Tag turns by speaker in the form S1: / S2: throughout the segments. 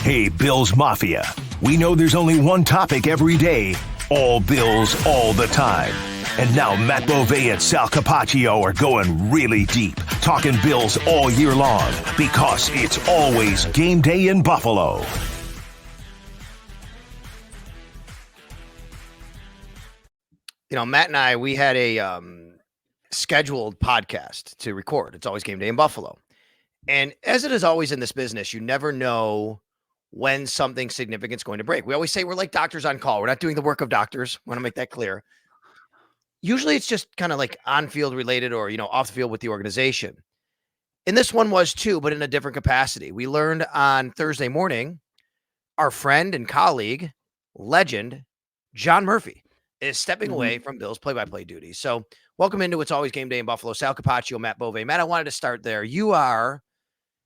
S1: Hey, Bills Mafia. We know there's only one topic every day. All Bills, all the time. And now Matt Bovee and Sal Capaccio are going really deep, talking Bills all year long, because it's always game day in Buffalo.
S2: You know, Matt and I, we had a scheduled podcast to record. It's always game day in Buffalo. And as it is always in this business, you never know when something significant is going to break. We always say we're like doctors on call. We're not doing the work of doctors. I want to make that clear. Usually it's just kind of like on-field related or, off the field with the organization. And this one was too, but in a different capacity. We learned on Thursday morning, our friend and colleague, legend, John Murphy, is stepping away from Bills play-by-play duties. So welcome into It's Always Game Day in Buffalo. Sal Capaccio, Matt Bovee. Matt, I wanted to start there.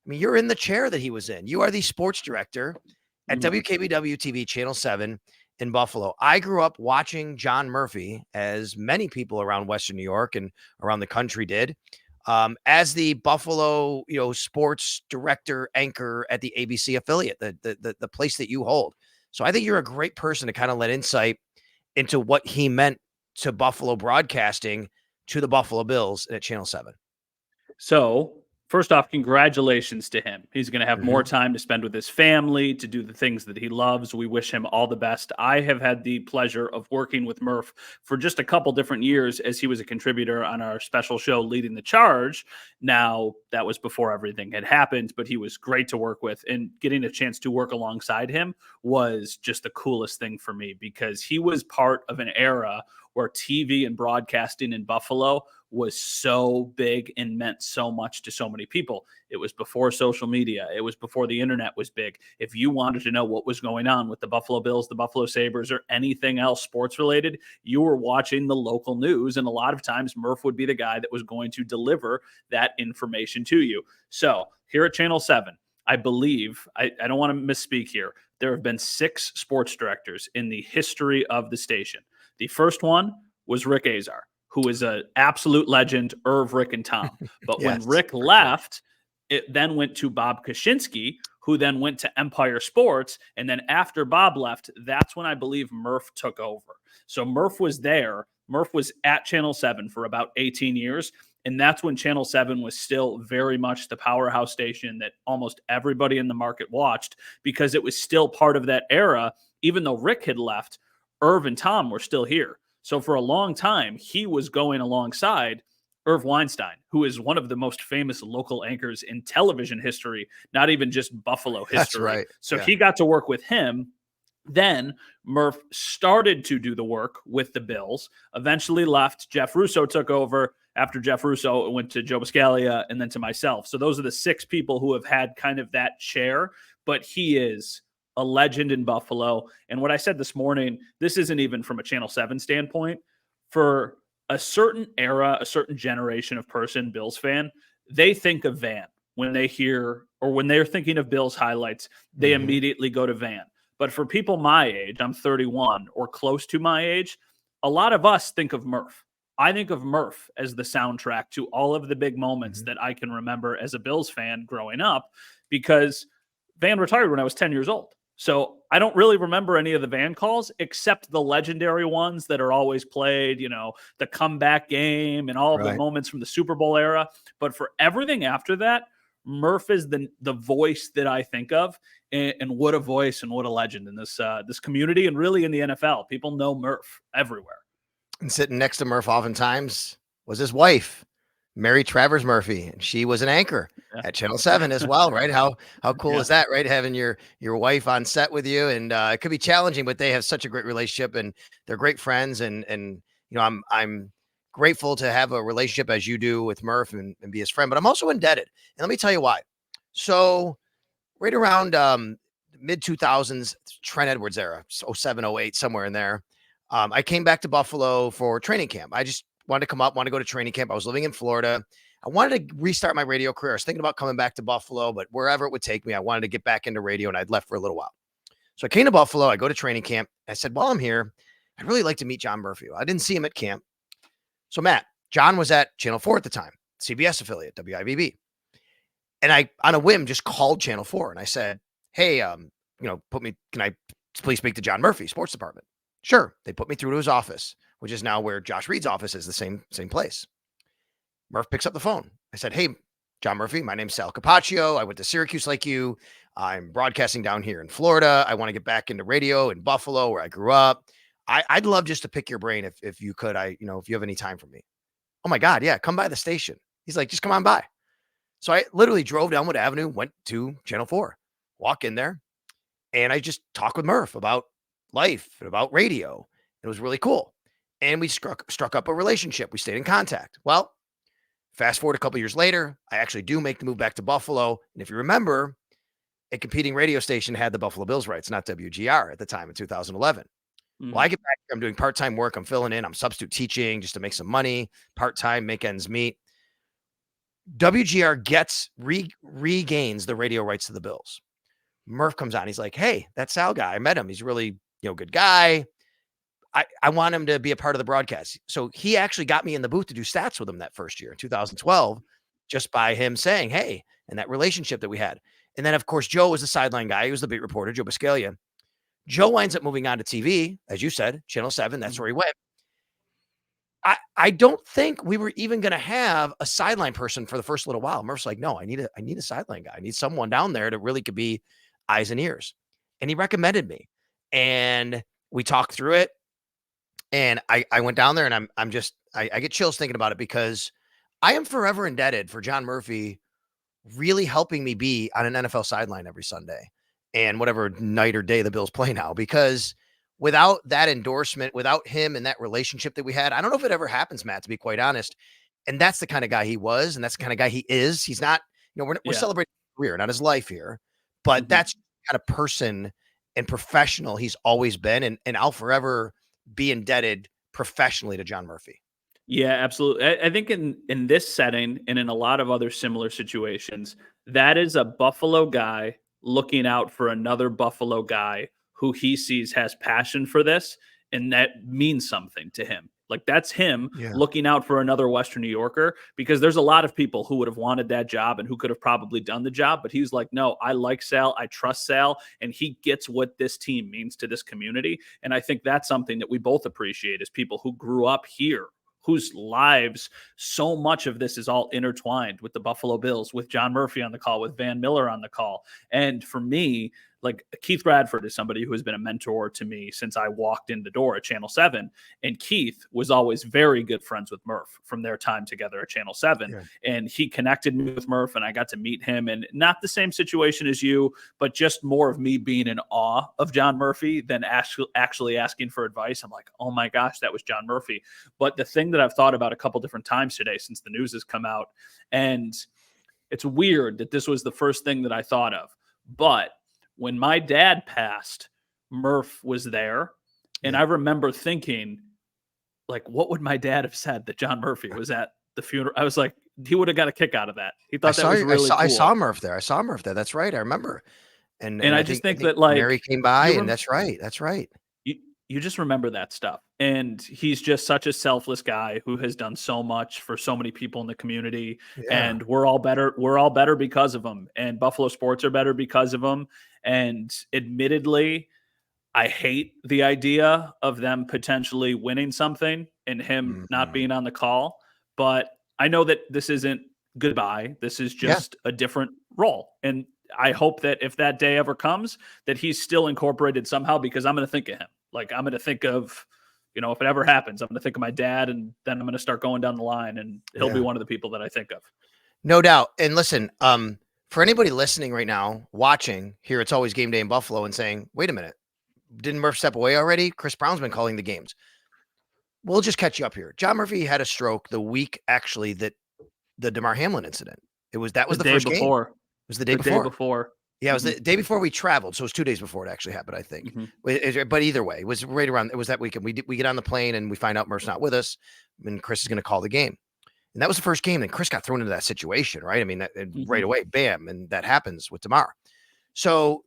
S2: You're in the chair that he was in. You are the sports director at WKBW TV Channel 7 in Buffalo. I grew up watching John Murphy, as many people around Western New York and around the country did, as the Buffalo, sports director anchor at the ABC affiliate, the place that you hold. So I think you're a great person to kind of let insight into what he meant to Buffalo broadcasting to the Buffalo Bills at Channel 7.
S3: So first off, congratulations to him. He's going to have more time to spend with his family, to do the things that he loves. We wish him all the best. I have had the pleasure of working with Murph for just a couple different years as he was a contributor on our special show, Leading the Charge. Now, that was before everything had happened, but he was great to work with. And getting a chance to work alongside him was just the coolest thing for me, because he was part of an era where TV and broadcasting in Buffalo was so big and meant so much to so many people. It was before social media. It was before the internet was big. If you wanted to know what was going on with the Buffalo Bills, the Buffalo Sabres, or anything else sports related, you were watching the local news. And a lot of times Murph would be the guy that was going to deliver that information to you. So here at Channel 7, I believe, I don't want to misspeak here, there have been 6 sports directors in the history of the station. The first one was Rick Azar, who is an absolute legend, Irv, Rick, and Tom. But
S2: Yes,
S3: when Rick left, it then went to Bob Kaczynski, who then went to Empire Sports. And then after Bob left, that's when I believe Murph took over. So Murph was there. Murph was at Channel 7 for about 18 years. And that's when Channel 7 was still very much the powerhouse station that almost everybody in the market watched, because it was still part of that era. Even though Rick had left, Irv and Tom were still here. So for a long time, he was going alongside Irv Weinstein, who is one of the most famous local anchors in television history, not even just Buffalo history.
S2: That's right.
S3: So
S2: Yeah.
S3: he got to work with him. Then Murph started to do the work with the Bills, eventually left. Jeff Russo took over. After Jeff Russo, it went to Joe Buscaglia and then to myself. So those are the 6 people who have had kind of that chair, but he is a legend in Buffalo. And what I said this morning, this isn't even from a Channel 7 standpoint. For a certain era, a certain generation of person, Bills fan, they think of Van when they hear, or when they're thinking of Bills highlights, they immediately go to Van. But for people my age, I'm 31 or close to my age, a lot of us think of Murph. I think of Murph as the soundtrack to all of the big moments that I can remember as a Bills fan growing up, because Van retired when I was 10 years old. So I don't really remember any of the Van calls except the legendary ones that are always played, the comeback game and all of the moments from the Super Bowl era. But for everything after that, Murph is the voice that I think of, and what a voice and what a legend in this community and really in the NFL. People know Murph everywhere.
S2: And sitting next to Murph oftentimes was his wife, Mary Travers Murphy, and she was an anchor at Channel 7 as well, right? How cool is that, right? Having your wife on set with you, and it could be challenging, but they have such a great relationship, and they're great friends, and I'm grateful to have a relationship as you do with Murph and be his friend, but I'm also indebted, and let me tell you why. So right around mid 2000s, Trent Edwards era, 07, 08, somewhere in there, I came back to Buffalo for training camp. I just wanted to come up, wanted to go to training camp. I was living in Florida. I wanted to restart my radio career. I was thinking about coming back to Buffalo, but wherever it would take me, I wanted to get back into radio, and I'd left for a little while. So I came to Buffalo. I go to training camp. I said, while I'm here, I'd really like to meet John Murphy. I didn't see him at camp. So Matt, John was at Channel 4 at the time, CBS affiliate, WIVB. And I, on a whim, just called Channel 4 and I said, hey, can I please speak to John Murphy, sports department? Sure. They put me through to his office, which is now where Josh Reed's office is, the same place. Murph picks up the phone. I said, hey, John Murphy, my name's Sal Capaccio. I went to Syracuse like you. I'm broadcasting down here in Florida. I want to get back into radio in Buffalo where I grew up. I'd love just to pick your brain if you could, if you have any time for me. Oh my God. Yeah. Come by the station. He's like, just come on by. So I literally drove down Wood Avenue, went to Channel 4, walk in there, and I just talked with Murph about life and about radio. It was really cool. And we struck up a relationship. We stayed in contact. Well, fast forward a couple years later, I actually do make the move back to Buffalo. And if you remember, a competing radio station had the Buffalo Bills rights, not WGR at the time in 2011. Well, I get back, I'm doing part-time work. I'm filling in. I'm substitute teaching just to make some money, part-time, make ends meet. WGR regains the radio rights to the Bills. Murph comes on. He's like, hey, that Sal guy, I met him. He's really, good guy. I want him to be a part of the broadcast. So he actually got me in the booth to do stats with him that first year in 2012, just by him saying, hey, and that relationship that we had. And then, of course, Joe was the sideline guy. He was the beat reporter, Joe Biscaglia. Joe winds up moving on to TV, as you said, Channel 7. That's where he went. I don't think we were even going to have a sideline person for the first little while. Murph's like, no, I need a sideline guy. I need someone down there that really could be eyes and ears. And he recommended me. And we talked through it. And I went down there, and I get chills thinking about it, because I am forever indebted for John Murphy really helping me be on an NFL sideline every Sunday and whatever night or day the Bills play now, because without that endorsement, without him and that relationship that we had, I don't know if it ever happens, Matt, to be quite honest. And that's the kind of guy he was, and that's the kind of guy he is. He's not, we're celebrating his career, not his life here, but that's the kind of person and professional he's always been. And I'll forever be indebted professionally to John Murphy.
S3: Yeah, absolutely. I think in this setting and in a lot of other similar situations, that is a Buffalo guy looking out for another Buffalo guy who he sees has passion for this, and that means something to him. Like, that's him looking out for another Western New Yorker, because there's a lot of people who would have wanted that job and who could have probably done the job. But he's like, no, I like Sal. I trust Sal. And he gets what this team means to this community. And I think that's something that we both appreciate as people who grew up here, whose lives, so much of this is all intertwined with the Buffalo Bills, with John Murphy on the call, with Van Miller on the call. And for me, like, Keith Bradford is somebody who has been a mentor to me since I walked in the door at Channel 7. And Keith was always very good friends with Murph from their time together at Channel 7. Yeah. And he connected me with Murph, and I got to meet him. And not the same situation as you, but just more of me being in awe of John Murphy than actually asking for advice. I'm like, oh my gosh, that was John Murphy. But the thing that I've thought about a couple different times today since the news has come out, and it's weird that this was the first thing that I thought of, but when my dad passed, Murph was there. And I remember thinking, like, what would my dad have said that John Murphy was at the funeral? I was like, he would have got a kick out of that. He thought that was really cool.
S2: I saw Murph there. That's right. I remember. And
S3: I just think that, like,
S2: Mary came by, and that's right. That's right.
S3: You just remember that stuff. And he's just such a selfless guy who has done so much for so many people in the community. Yeah. And we're all better because of him. And Buffalo sports are better because of him. And admittedly, I hate the idea of them potentially winning something and him not being on the call. But I know that this isn't goodbye. This is just a different role. And I hope that if that day ever comes, that he's still incorporated somehow, because I'm going to think of him. Like, I'm going to think of, if it ever happens, I'm going to think of my dad, and then I'm going to start going down the line, and he'll be one of the people that I think of.
S2: No doubt. And listen, for anybody listening right now, watching here, it's always Game Day in Buffalo, and saying, wait a minute, didn't Murph step away already? Chris Brown's been calling the games. We'll just catch you up here. John Murphy had a stroke the week, actually, that the DeMar Hamlin incident. That was the first
S3: before.
S2: Game. It was the day before. Yeah, it was the day before we traveled, so it was 2 days before it actually happened, I think. But either way, it was right around. It was that weekend. We get on the plane, and we find out Murph's not with us, and Chris is going to call the game. And that was the first game, and Chris got thrown into that situation, right? I mean, right away, bam, and that happens with DeMar. So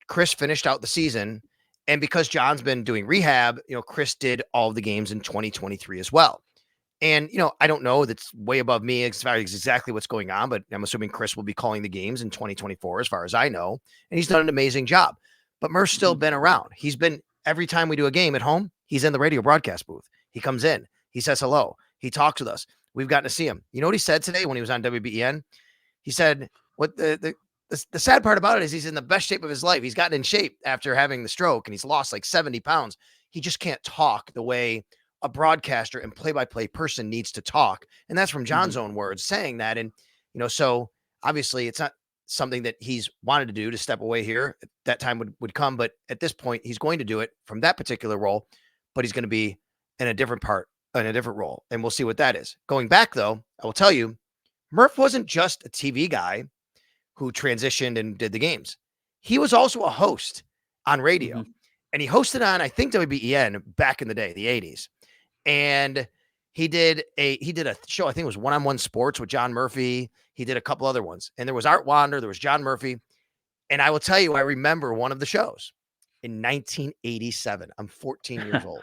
S2: Chris finished out the season, and because John's been doing rehab, Chris did all the games in 2023 as well. And, I don't know, that's way above me as far as exactly what's going on, but I'm assuming Chris will be calling the games in 2024, as far as I know. And he's done an amazing job. but Murph's still been around. He's been every time we do a game at home, he's in the radio broadcast booth. He comes in, he says hello, he talks with us. We've gotten to see him. You know what he said today when he was on WBEN? He said, "What the sad part about it is he's in the best shape of his life. He's gotten in shape after having the stroke, and he's lost like 70 pounds. He just can't talk the way a broadcaster and play-by-play person needs to talk." And that's from John's own words saying that. And, so obviously it's not something that he's wanted to do, to step away here. That time would come. But at this point, he's going to do it from that particular role, but he's going to be in a different role. And we'll see what that is. Going back, though, I will tell you, Murph wasn't just a TV guy who transitioned and did the games. He was also a host on radio. And he hosted on, I think, WBEN back in the day, the 80s. And he did a show, I think it was One-on-One Sports with John Murphy. He did a couple other ones. And there was Art Wander, there was John Murphy. And I will tell you, I remember one of the shows in 1987. I'm 14 years old.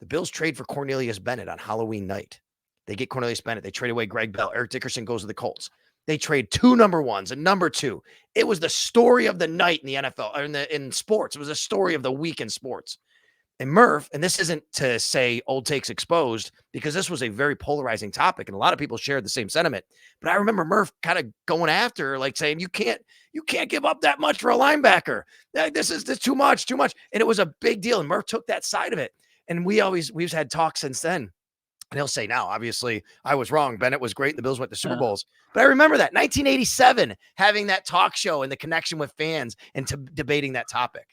S2: The Bills trade for Cornelius Bennett on Halloween night. They get Cornelius Bennett. They trade away Greg Bell. Eric Dickerson goes to the Colts. They trade 2 number ones and number 2. It was the story of the night in the NFL, or in sports. It was a story of the week in sports. And Murph, and this isn't to say old takes exposed, because this was a very polarizing topic, and a lot of people shared the same sentiment. But I remember Murph kind of going after, like saying, you can't give up that much for a linebacker. This is too much. And it was a big deal. And Murph took that side of it. And we've had talks since then. And he'll say now, obviously, I was wrong. Bennett was great. The Bills went to Super Bowls. But I remember that 1987, having that talk show and the connection with fans and debating that topic.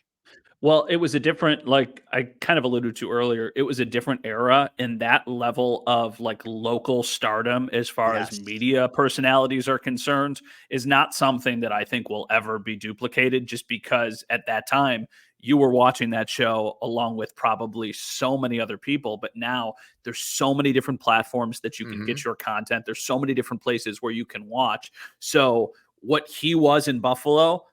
S3: Well, it was a different, like I kind of alluded to earlier, it was a different era, and that level of like local stardom as far as media personalities are concerned is not something that I think will ever be duplicated, just because at that time you were watching that show along with probably so many other people. But now there's so many different platforms that you can get your content. There's so many different places where you can watch. So what he was in Buffalo,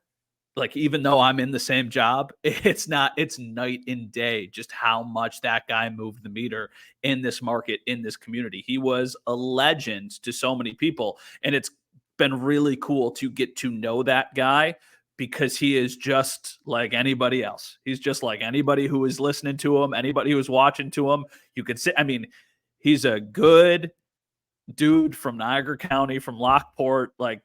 S3: like, even though I'm in the same job, it's night and day just how much that guy moved the meter in this market, in this community. He was a legend to so many people. And it's been really cool to get to know that guy, because he is just like anybody else. He's just like anybody who is listening to him, anybody who is watching to him. You could say, I mean, he's a good dude from Niagara County, from Lockport. Like,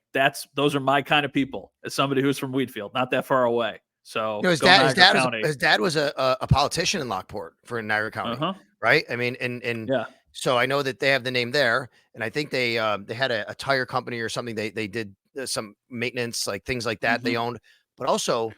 S3: those are my kind of people, as somebody who's from Wheatfield, not that far away. So
S2: his dad was a politician in Lockport for Niagara County, right? I mean, and
S3: yeah.
S2: So I know that they have the name there, and I think they had a tire company or something. They did some maintenance, like things like that they owned. But also,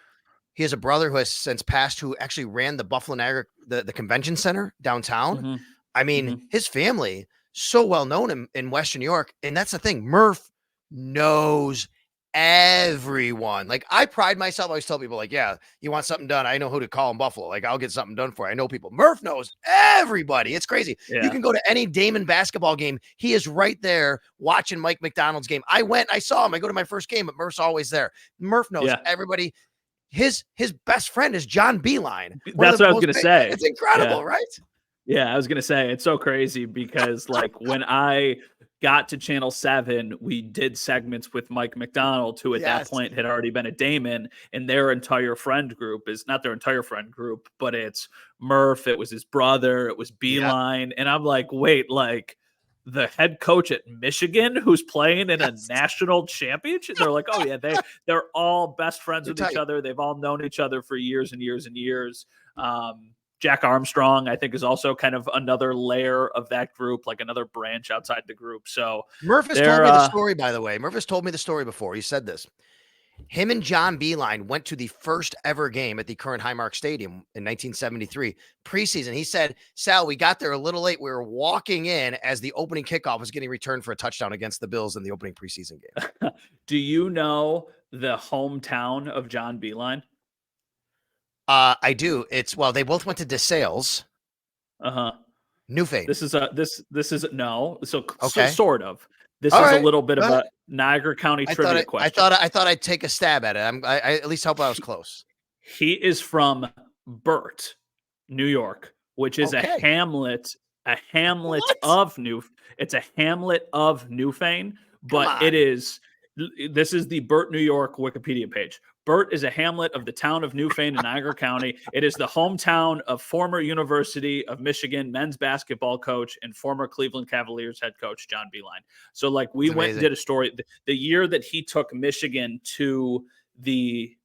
S2: he has a brother who has since passed, who actually ran the Buffalo Niagara, the convention center downtown. I mean, his family so well known in Western New York, and that's the thing. Murph knows everyone. Like, I pride myself. I always tell people, like, yeah, you want something done, I know who to call in Buffalo. Like, I'll get something done for you. I know people. Murph knows everybody. It's crazy. You can go to any Damon basketball game. He is right there watching Mike McDonald's game. I saw him. I go to my first game, but Murph's always there. Murph knows everybody. His best friend is John Beeline.
S3: That's what I was going to say.
S2: It's incredible, right?
S3: Yeah, I was going to say, it's so crazy because like when I got to Channel 7, we did segments with Mike McDonald, who at that point had already been a Damon, and their entire friend group is not their entire friend group, but it's Murph, it was his brother, it was Beeline. And I'm like, wait, like the head coach at Michigan who's playing in a national championship? They're like, oh yeah, they're all best friends with each other. They've all known each other for years and years and years. Jack Armstrong, I think, is also kind of another layer of that group, like another branch outside the group. So
S2: Murph has told me the story, by the way. Murph has told me the story before. He said this. Him and John Beeline went to the first ever game at the current Highmark Stadium in 1973 preseason. He said, Sal, we got there a little late. We were walking in as the opening kickoff was getting returned for a touchdown against the Bills in the opening preseason game.
S3: Do you know the hometown of John Beeline?
S2: I do. They both went to DeSales. Newfane.
S3: This is no. So
S2: okay.
S3: Sort of. This is a little bit of a Niagara County trivia question.
S2: I thought I'd take a stab at it. I at least hope I was close.
S3: He is from Burt, New York, which is a hamlet of It's a hamlet of Newfane, but this is the Burt, New York Wikipedia page. Burt is a hamlet of the town of Newfane in Niagara County. It is the hometown of former University of Michigan men's basketball coach and former Cleveland Cavaliers head coach John Beilein. So like we went and did a story the year that he took Michigan to the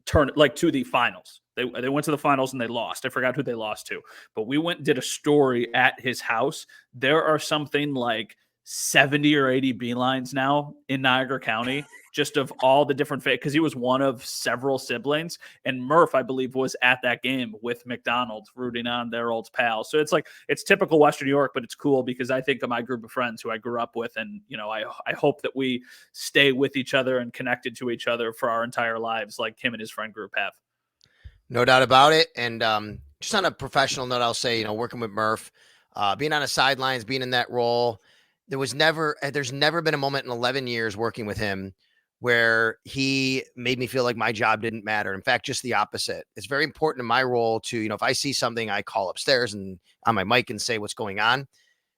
S3: to the finals. They went to the finals and they lost. I forgot who they lost to, but we went and did a story at his house. There are something like 70 or 80 Beileins now in Niagara County, just of all the different, because he was one of several siblings. And Murph, I believe, was at that game with McDonald's rooting on their old pal. So it's typical Western New York, but it's cool because I think of my group of friends who I grew up with. And, I hope that we stay with each other and connected to each other for our entire lives, like him and his friend group have.
S2: No doubt about it. And just on a professional note, I'll say, working with Murph, being on the sidelines, being in that role, there's never been a moment in 11 years working with him where he made me feel like my job didn't matter. In fact, just the opposite. It's very important in my role to, if I see something, I call upstairs and on my mic and say what's going on.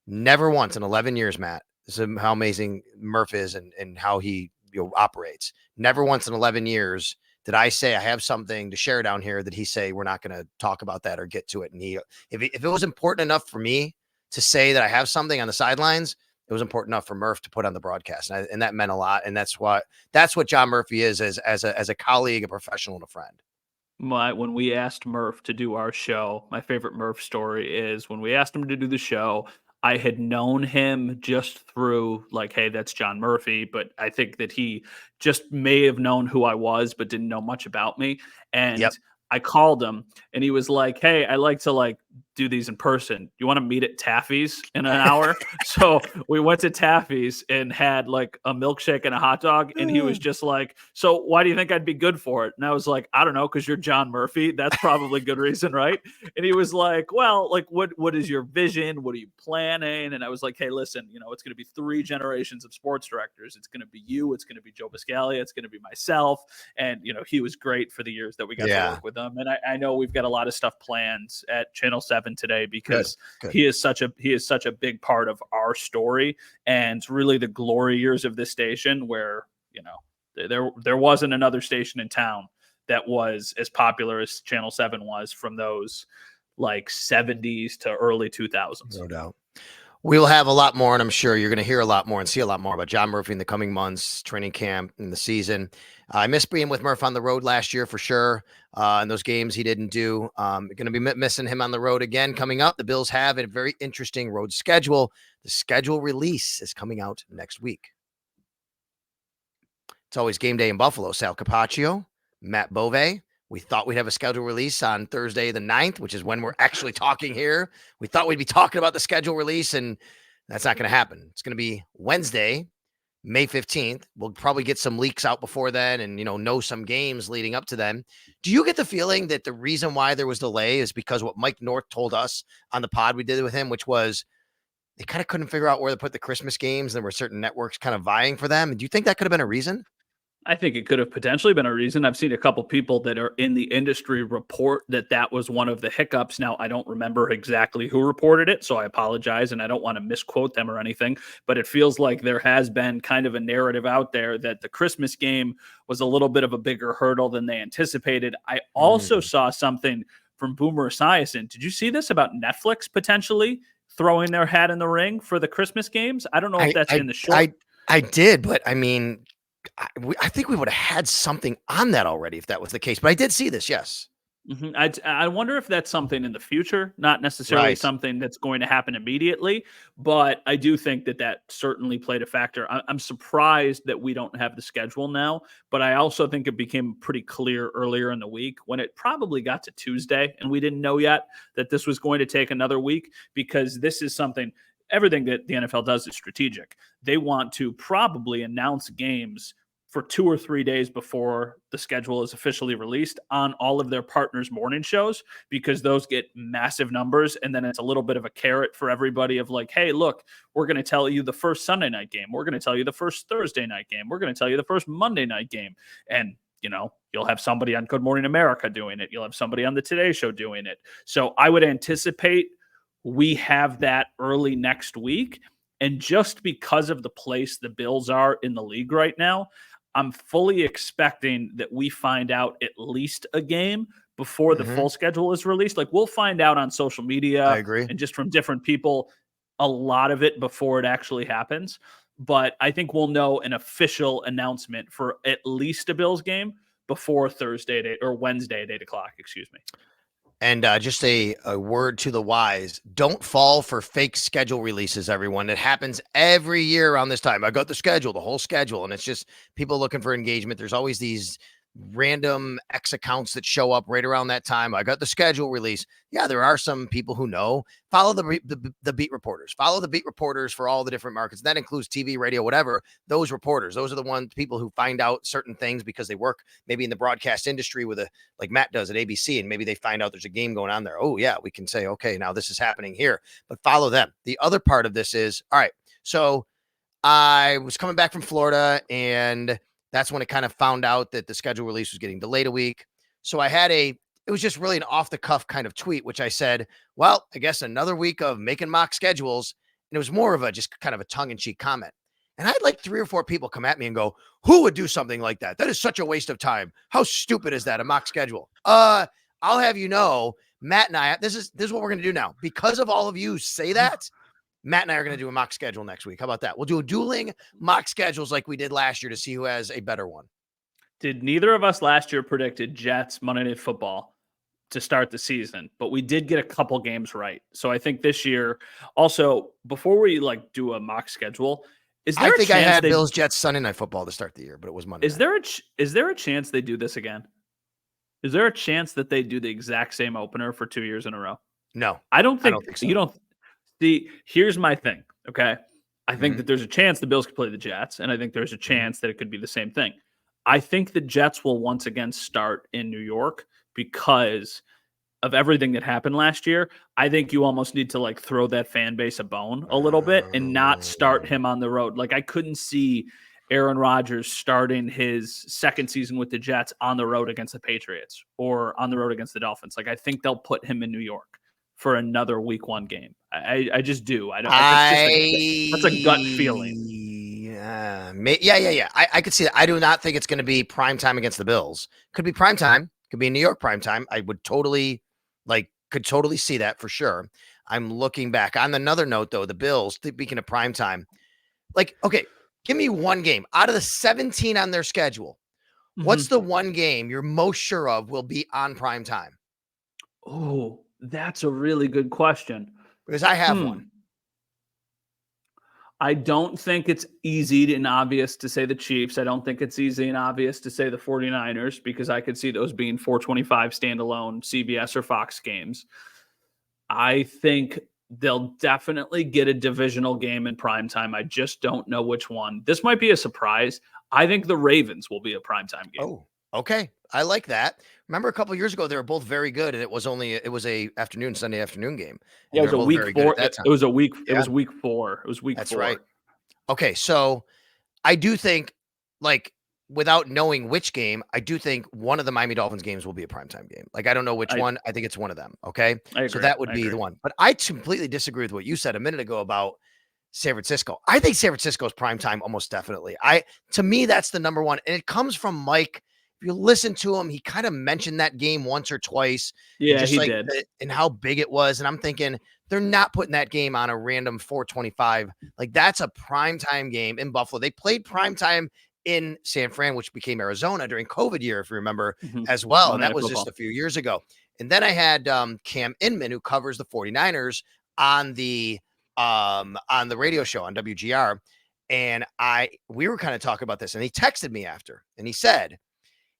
S2: Never once in 11 years, Matt. This is how amazing Murph is and how he operates. Never once in 11 years did I say I have something to share down here that he say we're not going to talk about that or get to it. And if it was important enough for me to say that I have something on the sidelines, it was important enough for Murph to put on the broadcast. And that meant a lot. And that's what John Murphy is as a colleague, a professional, and a friend.
S3: When we asked Murph to do our show, my favorite Murph story is when we asked him to do the show, I had known him just through like, hey, that's John Murphy. But I think that he just may have known who I was, but didn't know much about me. And I called him and he was like, hey, I like to do these in person. You want to meet at Taffy's in an hour? So we went to Taffy's and had like a milkshake and a hot dog. And he was just like, so why do you think I'd be good for it? And I was like, I don't know, because you're John Murphy. That's probably good reason, right? And he was like, well, like what is your vision? What are you planning? And I was like, hey, listen, it's going to be 3 generations of sports directors. It's going to be you. It's going to be Joe Biscaglia. It's going to be myself. And, he was great for the years that we got to work with him. And I know we've got a lot of stuff planned at Channel 7 today because Good. He is such a big part of our story and really the glory years of this station where there wasn't another station in town that was as popular as Channel 7 was from those like 70s to early 2000s.
S2: No doubt. We'll have a lot more, and I'm sure you're going to hear a lot more and see a lot more about John Murphy in the coming months, training camp, and the season. I missed being with Murph on the road last year for sure. And those games he didn't do. Going to be missing him on the road again coming up. The Bills have a very interesting road schedule. The schedule release is coming out next week. It's always game day in Buffalo. Sal Capaccio, Matt Bove. We thought we'd have a schedule release on Thursday the 9th, which is when we're actually talking here. We thought we'd be talking about the schedule release, and that's not going to happen. It's going to be Wednesday, May 15th. We'll probably get some leaks out before then and, know some games leading up to then. Do you get the feeling that the reason why there was delay is because what Mike North told us on the pod we did with him, which was they kind of couldn't figure out where to put the Christmas games. There were certain networks kind of vying for them. Do you think that could have been a reason?
S3: I think it could have potentially been a reason. I've seen a couple people that are in the industry report that was one of the hiccups. Now, I don't remember exactly who reported it, so I apologize, and I don't want to misquote them or anything, but it feels like there has been kind of a narrative out there that the Christmas game was a little bit of a bigger hurdle than they anticipated. I also saw something from Boomer Esiason. Did you see this about Netflix potentially throwing their hat in the ring for the Christmas games? I don't know if that's in the short.
S2: I did, but I mean, I think we would have had something on that already if that was the case. But I did see this, yes.
S3: Mm-hmm. I wonder if that's something in the future, not necessarily something that's going to happen immediately, but I do think that certainly played a factor. I'm surprised that we don't have the schedule now, but I also think it became pretty clear earlier in the week when it probably got to Tuesday and we didn't know yet that this was going to take another week, because this is something, everything that the NFL does is strategic. They want to probably announce games for 2 or 3 days before the schedule is officially released on all of their partners' morning shows, because those get massive numbers. And then it's a little bit of a carrot for everybody of like, hey, look, we're going to tell you the first Sunday night game. We're going to tell you the first Thursday night game. We're going to tell you the first Monday night game. And, you'll have somebody on Good Morning America doing it. You'll have somebody on the Today Show doing it. So I would anticipate we have that early next week. And just because of the place the Bills are in the league right now, I'm fully expecting that we find out at least a game before the full schedule is released. Like, we'll find out on social media
S2: I agree.
S3: and just from different people a lot of it before it actually happens. But I think we'll know an official announcement for at least a Bills game before Thursday or Wednesday at 8:00. Excuse me.
S2: And just a word to the wise: don't fall for fake schedule releases, everyone. It happens every year around this time. I got the schedule, the whole schedule, and it's just people looking for engagement. There's always these random X accounts that show up right around that time. I got the schedule release. Yeah, there are some people who know. Follow the beat reporters. Follow the beat reporters for all the different markets. That includes TV, radio, whatever. Those reporters, those are the people who find out certain things because they work maybe in the broadcast industry with like Matt does at ABC, and maybe they find out there's a game going on there. Oh yeah, we can say, okay, now this is happening here, but follow them. The other part of this is, all right, so I was coming back from Florida, and that's when it kind of found out that the schedule release was getting delayed a week. So it was just really an off the cuff kind of tweet, which I said, well, I guess another week of making mock schedules. And it was more of just kind of a tongue in cheek comment. And I had like 3 or 4 people come at me and go, who would do something like that? That is such a waste of time. How stupid is that? A mock schedule. I'll have you know, Matt and I, this is what we're going to do now. Because of all of you say that, Matt and I are going to do a mock schedule next week. How about that? We'll do a dueling mock schedules like we did last year to see who has a better one.
S3: Did neither of us last year predicted Jets Monday Night Football to start the season, but we did get a couple games right. So I think this year, also, before we do a mock schedule,
S2: I think I had Bills Jets Sunday Night Football to start the year, but it was Monday.
S3: Is there a chance they do this again? Is there a chance that they do the exact same opener for 2 years in a row?
S2: No,
S3: I don't think
S2: so.
S3: You don't. See, here's my thing, okay? I think that there's a chance the Bills could play the Jets, and I think there's a chance that it could be the same thing. I think the Jets will once again start in New York because of everything that happened last year. I think you almost need to throw that fan base a bone a little bit and not start him on the road. I couldn't see Aaron Rodgers starting his second season with the Jets on the road against the Patriots or on the road against the Dolphins. I think they'll put him in New York for another week 1 game. I just do. I don't. That's a gut feeling.
S2: Yeah. I could see that. I do not think it's going to be prime time against the Bills. Could be prime time. Could be New York prime time. I would could totally see that for sure. I'm looking back on another note though. The Bills, speaking of prime time, okay, give me one game out of the 17 on their schedule. What's the one game you're most sure of will be on prime time?
S3: Oh, that's a really good question.
S2: Because I have one.
S3: I don't think it's easy and obvious to say the Chiefs. I don't think it's easy and obvious to say the 49ers because I could see those being 425 standalone CBS or Fox games. I think they'll definitely get a divisional game in primetime. I just don't know which one. This might be a surprise. I think the Ravens will be a primetime game.
S2: Oh, okay. I like that. Remember a couple of years ago, they were both very good, and it was a Sunday afternoon game.
S3: Yeah, it was a week 4. It was week 4. It was week 4.
S2: That's right. Okay, so I do think, without knowing which game, I do think one of the Miami Dolphins games will be a primetime game. I don't know which one. I think it's one of them. Okay, so that would be the one. But I completely disagree with what you said a minute ago about San Francisco. I think San Francisco's primetime almost definitely. To me, that's the number one, and it comes from Mike. If you listen to him, he kind of mentioned that game once or twice.
S3: Yeah, he did.
S2: And how big it was. And I'm thinking they're not putting that game on a random 425. That's a primetime game in Buffalo. They played primetime in San Fran, which became Arizona during COVID year, if you remember, as well. And that was just a few years ago. And then I had Cam Inman, who covers the 49ers on the radio show on WGR. And we were kind of talking about this, and he texted me after, and he said,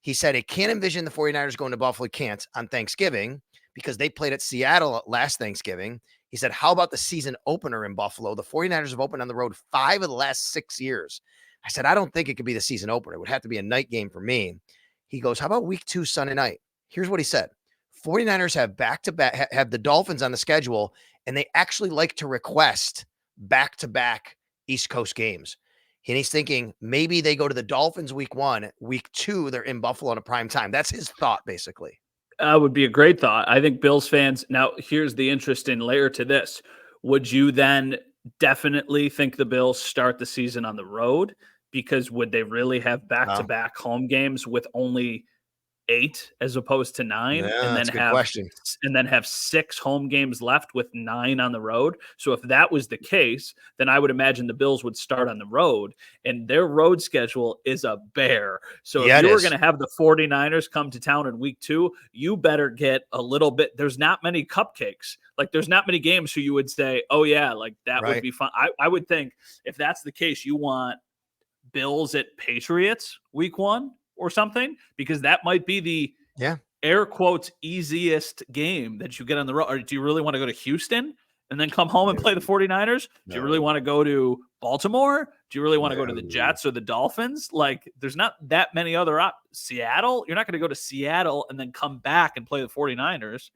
S2: he can't envision the 49ers going to Buffalo. Can't on Thanksgiving because they played at Seattle last Thanksgiving. He said, how about the season opener in Buffalo? The 49ers have opened on the road 5 of the last 6 years. I said, I don't think it could be the season opener. It would have to be a night game for me. He goes, how about week 2 Sunday night? Here's what he said. 49ers have back-to-back, have the Dolphins on the schedule, and they actually like to request back-to-back East Coast games. And he's thinking maybe they go to the Dolphins week 1, week 2, they're in Buffalo on a prime time. That's his thought, basically.
S3: That would be a great thought. I think Bills fans, now here's the interesting layer to this. Would you then definitely think the Bills start the season on the road because would they really have back-to-back home games with only 8 as opposed to 9,
S2: Yeah,
S3: and
S2: that's a good question.
S3: have 6 home games left with 9 on the road? So if that was the case, then I would imagine the Bills would start on the road, and their road schedule is a bear. So
S2: Yeah,
S3: if
S2: it
S3: you were
S2: is.
S3: going to have the 49ers come to town in week 2, you better get a little bit. There's not many cupcakes. Like, there's not many games who you would say, oh yeah, like that would
S2: Right.
S3: be fun. I would think if that's the case, you want Bills at Patriots week 1 or something, because that might be the
S2: Yeah.
S3: air quotes easiest game that you get on the road. Or do you really want to go to Houston and then come home and play the 49ers? Do you really want to go to Baltimore? Do you really want to go to the Jets or the Dolphins? Like, there's not that many other Seattle. You're not going to go to Seattle and then come back and play the 49ers.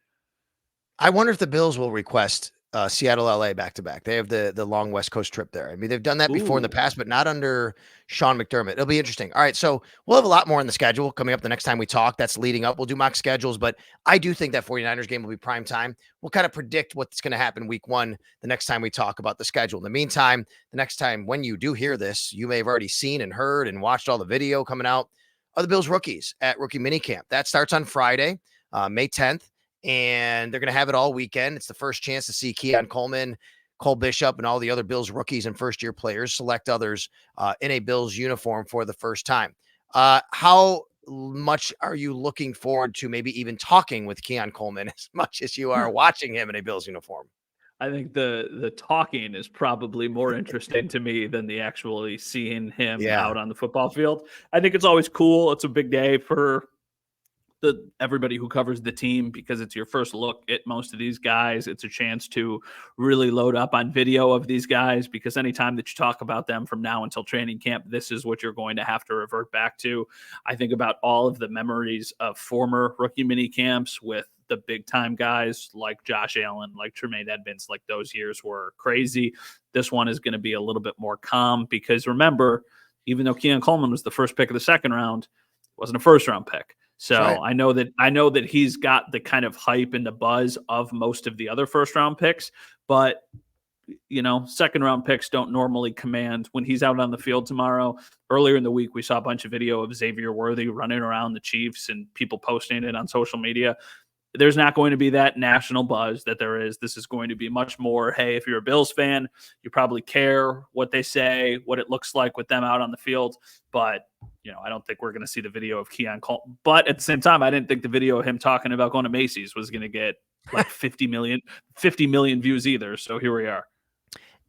S2: I wonder if the Bills will request Seattle, LA back to back. They have the long West Coast trip there. I mean, they've done that before in the past, but not under Sean McDermott. It'll be interesting. All right, so we'll have a lot more on the schedule coming up the next time we talk. That's leading up. We'll do mock schedules, but I do think that 49ers game will be prime time. We'll kind of predict what's going to happen week 1 the next time we talk about the schedule. In the meantime, the next time when you do hear this, you may have already seen and heard and watched all the video coming out of the Bills rookies at rookie minicamp. That starts on Friday, May 10th. And they're going to have it all weekend. It's the first chance to see Keon Coleman, Cole Bishop, and all the other Bills rookies and first-year players select others in a Bills uniform for the first time. How much are you looking forward to maybe even talking with Keon Coleman as much as you are watching him in a Bills uniform?
S3: I think the talking is probably more interesting to me than the actually seeing him out on the football field. I think it's always cool. It's a big day for everybody who covers the team because it's your first look at most of these guys. It's a chance to really load up on video of these guys, because anytime that you talk about them from now until training camp, this is what you're going to have to revert back to. I think about all of the memories of former rookie mini camps with the big time guys like Josh Allen, like Tremaine Edmonds. Like, those years were crazy. This one is going to be a little bit more calm, because remember, even though Keon Coleman was the first pick of the second round, it wasn't a first round pick. So right. I know that he's got the kind of hype and the buzz of most of the other first round picks, but second round picks don't normally command when he's out on the field tomorrow. Earlier in the week, we saw a bunch of video of Xavier Worthy running around the Chiefs and people posting it on social media. There's not going to be that national buzz that there is. This is going to be much more, hey, if you're a Bills fan, you probably care what they say, what it looks like with them out on the field. But, I don't think we're going to see the video of Keon Coleman. But at the same time, I didn't think the video of him talking about going to Macy's was going to get like 50 million views either. So here we are.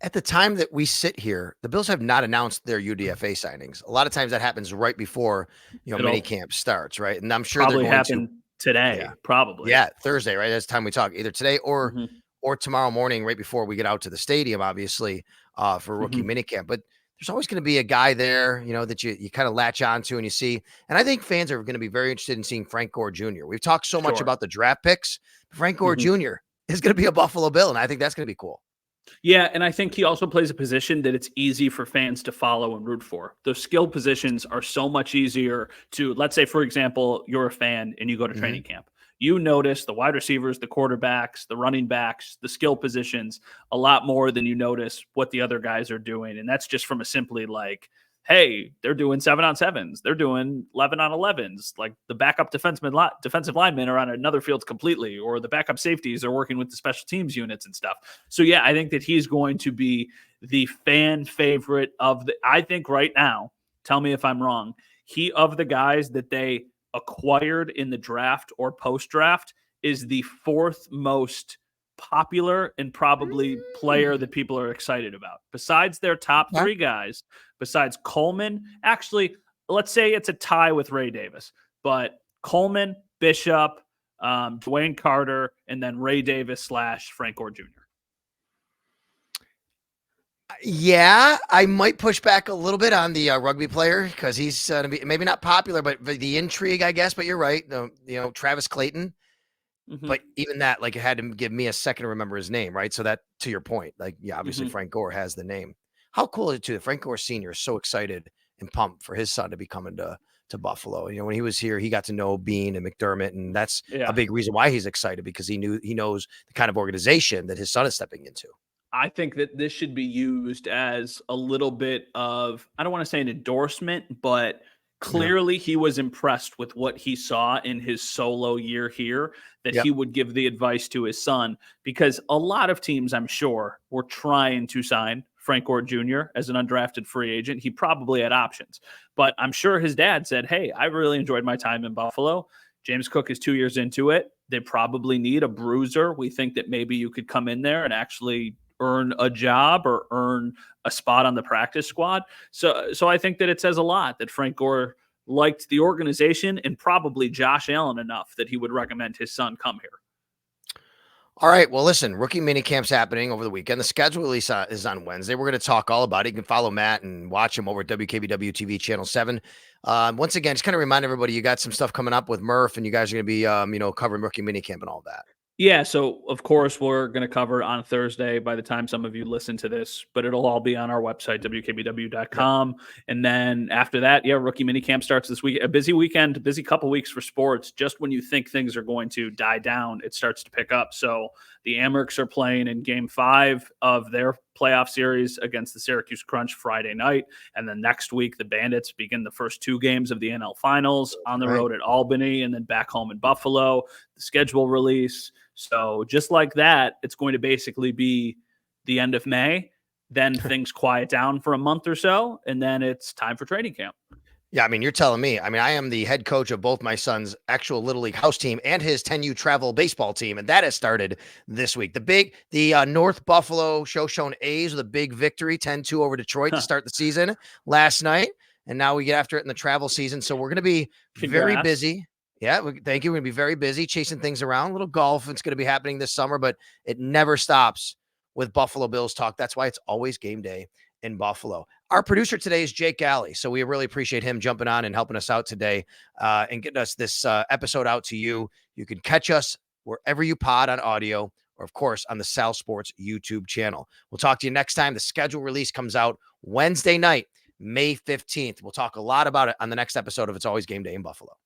S2: At the time that we sit here, the Bills have not announced their UDFA signings. A lot of times that happens right before, minicamp starts, right? And I'm sure
S3: probably
S2: they're going
S3: happen today, probably.
S2: Yeah, Thursday, right? That's the time we talk, either today or tomorrow morning, right before we get out to the stadium, obviously, for rookie minicamp. But there's always going to be a guy there, that you kind of latch onto and you see. And I think fans are going to be very interested in seeing Frank Gore Jr. We've talked so much about the draft picks. Frank Gore Jr. is going to be a Buffalo Bill, and I think that's going to be cool.
S3: Yeah, and I think he also plays a position that it's easy for fans to follow and root for. Those skill positions are so much easier to, let's say, for example, you're a fan and you go to training camp. You notice the wide receivers, the quarterbacks, the running backs, the skill positions a lot more than you notice what the other guys are doing. And that's just from a simply like, hey, they're doing 7-on-7s. They're doing 11-on-11s. Like, the backup defensive linemen are on another field completely, or the backup safeties are working with the special teams units and stuff. So, yeah, I think that he's going to be the fan favorite I think right now, tell me if I'm wrong, of the guys that they acquired in the draft or post-draft is the 4th most popular and probably player that people are excited about. Besides their top 3 guys, besides Coleman, actually, let's say it's a tie with Ray Davis, but Coleman, Bishop, Dwayne Carter, and then Ray Davis / Frank Gore Jr.
S2: Yeah, I might push back a little bit on the rugby player, because he's going to be maybe not popular, but the intrigue, I guess. But you're right. Travis Clayton. But even that, like, it had to give me a second to remember his name, right? So that, to your point, like, yeah, obviously Frank Gore has the name. How cool is it too that Frank Gore Sr. is so excited and pumped for his son to be coming to Buffalo? When he was here, he got to know Bean and McDermott, and that's a big reason why he's excited, because he knows the kind of organization that his son is stepping into.
S3: I think that this should be used as a little bit of, I don't want to say an endorsement, but
S2: Yeah.
S3: clearly he was impressed with what he saw in his solo year here, that
S2: Yep.
S3: he would give the advice to his son, because a lot of teams, I'm sure, were trying to sign Frank Gore Jr. as an undrafted free agent. He probably had options, but I'm sure his dad said, "Hey, I really enjoyed my time in Buffalo. James Cook is 2 years into it. They probably need a bruiser. We think that maybe you could come in there and actually earn a job or earn a spot on the practice squad." So I think that it says a lot that Frank Gore liked the organization and probably Josh Allen enough that he would recommend his son come here.
S2: All right. Well, listen, rookie mini camp's happening over the weekend. The schedule release is on Wednesday. We're going to talk all about it. You can follow Matt and watch him over at WKBW TV channel 7. Once again, just kind of remind everybody you got some stuff coming up with Murph, and you guys are going to be, covering rookie mini camp and all that.
S3: Yeah, so of course we're going to cover on Thursday by the time some of you listen to this, but it'll all be on our website, wkbw.com. And then after that, rookie minicamp starts this week. A busy weekend, busy couple weeks for sports. Just when you think things are going to die down, it starts to pick up. So the Amerks are playing in Game 5 of their playoff series against the Syracuse Crunch Friday night. And then next week, the Bandits begin the first 2 games of the NL Finals on the road at Albany and then back home in Buffalo. The schedule release. So just like that, it's going to basically be the end of May. Then things quiet down for a month or so, and then it's time for training camp.
S2: Yeah, I mean, you're telling me. I mean, I am the head coach of both my son's actual Little League house team and his 10U travel baseball team, and that has started this week. The North Buffalo Shoshone A's with a big victory, 10-2 over Detroit to start the season last night, and now we get after it in the travel season. So we're going to be very busy. Yeah, thank you. We're going to be very busy chasing things around. A little golf, it's going to be happening this summer, but it never stops with Buffalo Bills talk. That's why it's always game day in Buffalo. Our producer today is Jake Galley, so we really appreciate him jumping on and helping us out today and getting us this episode out to you. You can catch us wherever you pod on audio or, of course, on the Sal Sports YouTube channel. We'll talk to you next time. The schedule release comes out Wednesday night, May 15th. We'll talk a lot about it on the next episode of It's Always Game Day in Buffalo.